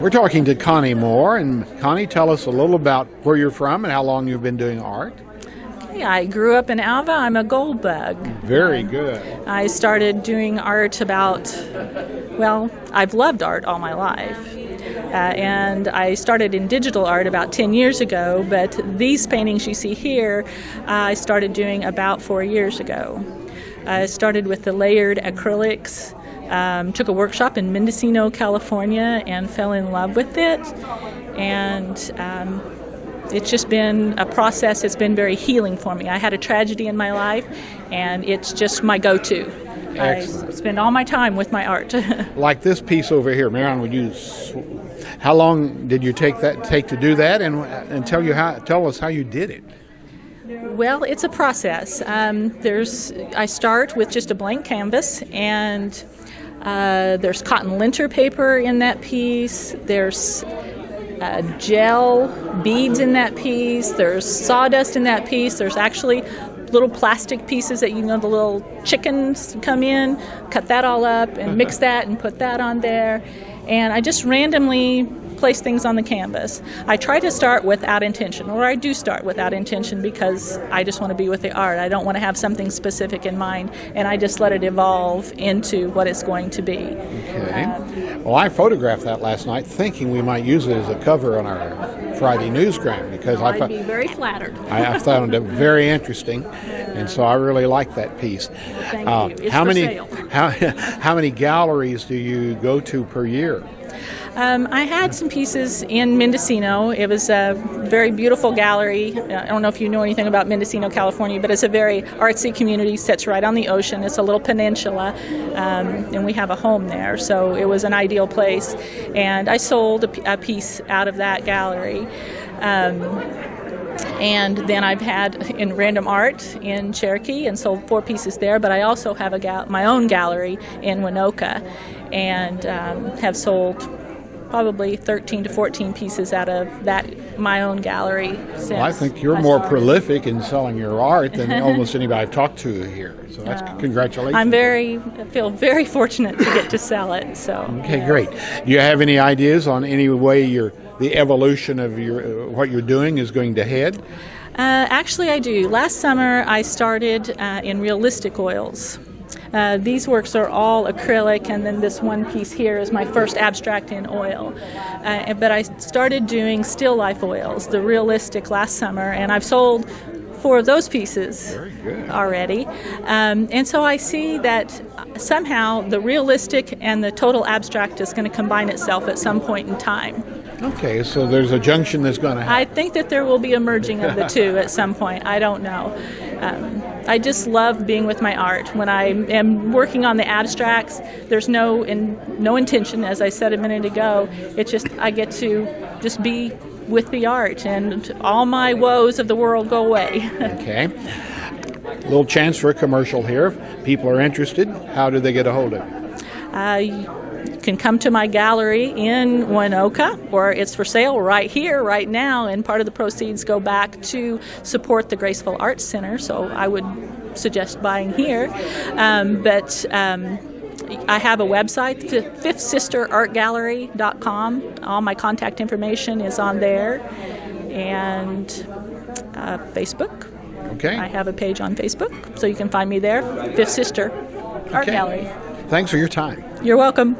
We're talking to Connie Moore, and Connie, tell us a little about where you're from and how long you've been doing art. I grew up in Alva. I'm a gold bug. Very good. I started doing art I've loved art all my life. And I started in digital art about 10 years ago, but these paintings you see here, I started doing about 4 years ago. I started with the layered acrylics, took a workshop in Mendocino, California, and fell in love with it. And it's just been a process that's been very healing for me. I had a tragedy in my life, and it's just my go-to. Excellent. I spend all my time with my art. Like this piece over here, Marion, how long did you take to do that, and tell us how you did it? Well, it's a process. I start with just a blank canvas, and there's cotton linter paper in that piece. There's gel beads in that piece. There's sawdust in that piece. There's actually little plastic pieces that the little chickens come in, cut that all up and mix that and put that on there. And I just randomly place things on the canvas. I try to start without intention, or I do start without intention because I just want to be with the art. I don't want to have something specific in mind, and I just let it evolve into what it's going to be. Okay. Well, I photographed that last night thinking we might use it as a cover on our Friday newsgram because I'd be very flattered. I found it very interesting, and so I really like that piece. Thank you. It's how for many sale. how many galleries do you go to per year? I had some pieces in Mendocino. It was a very beautiful gallery. I don't know if you know anything about Mendocino, California, but it's a very artsy community. Sits right on the ocean. It's a little peninsula, and we have a home there. So it was an ideal place. And I sold a piece out of that gallery. And then I've had in Random Art in Cherokee and sold 4 pieces there, but I also have my own gallery in Waynoka, and have sold probably 13 to 14 pieces out of my own gallery. Well, I think you're more prolific in selling your art than almost anybody I've talked to here. So that's congratulations. I feel very fortunate to get to sell it. So okay, great. Do you have any ideas on any way the evolution of what you're doing is going to head? Actually, I do. Last summer, I started in realistic oils. These works are all acrylic, and then this one piece here is my first abstract in oil. But I started doing still life oils, the realistic, last summer, and I've sold 4 of those pieces already. And so I see that somehow the realistic and the total abstract is going to combine itself at some point in time. Okay, so there's a junction that's going to happen. I think that there will be a merging of the two at some point. I don't know. I just love being with my art. When I am working on the abstracts, there's no intention, as I said a minute ago. It's just I get to just be with the art, and all my woes of the world go away. Okay. A little chance for a commercial here. If people are interested, how do they get a hold of you? You can come to my gallery in Waynoka, or it's for sale right here, right now, and part of the proceeds go back to support the Graceful Arts Center, so I would suggest buying here. But I have a website, fifthsisterartgallery.com. All my contact information is on there, and Facebook. Okay. I have a page on Facebook, so you can find me there, Fifth Sister Art Gallery. Thanks for your time. You're welcome.